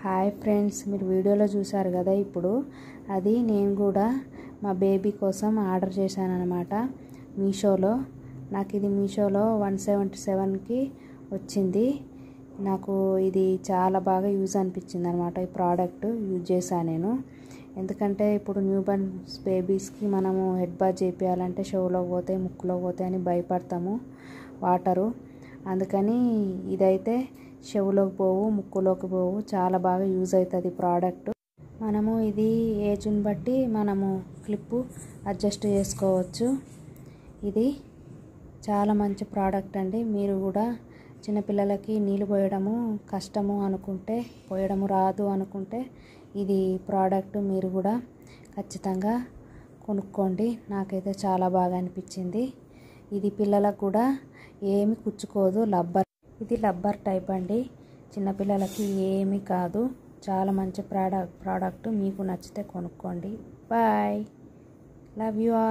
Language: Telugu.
హాయ్ ఫ్రెండ్స్, మీరు వీడియోలో చూసారు కదా. ఇప్పుడు అది నేను కూడా మా బేబీ కోసం ఆర్డర్ చేశాను అనమాట మీషోలో. నాకు ఇది మీషోలో 177కి వచ్చింది. నాకు ఇది చాలా బాగా యూజ్ అనిపించింది అనమాట. ఈ ప్రోడక్ట్ యూజ్ చేశాను నేను. ఎందుకంటే ఇప్పుడు న్యూ బర్న్ బేబీస్కి మనము హెడ్ బాత్ చేయించాలంటే చెవులోకి పోతాయి, ముక్కులోకి పోతాయి అని భయపడతాము వాటరు. అందుకని ఇదైతే చెవులోకి పోవు, ముక్కులోకి పోవు, చాలా బాగా యూజ్ అవుతుంది ప్రోడక్ట్. మనము ఇది ఏజ్ని బట్టి మనము క్లిప్పు అడ్జస్ట్ చేసుకోవచ్చు. ఇది చాలా మంచి ప్రోడక్ట్ అండి. మీరు కూడా చిన్నపిల్లలకి నీళ్ళు పోయడము కష్టము అనుకుంటే, పోయడము రాదు అనుకుంటే ఇది ప్రోడక్ట్ మీరు కూడా ఖచ్చితంగా కొనుక్కోండి. నాకైతే చాలా బాగా అనిపించింది. ఇది పిల్లలకు కూడా ఏమి కుచ్చుకోదు. ఇది రబ్బర్ టైప్ అండి. చిన్నపిల్లలకి ఏమీ కాదు. చాలా మంచి ప్రోడక్ట్. మీకు నచ్చితే కొనుక్కోండి. బాయ్. Love you all.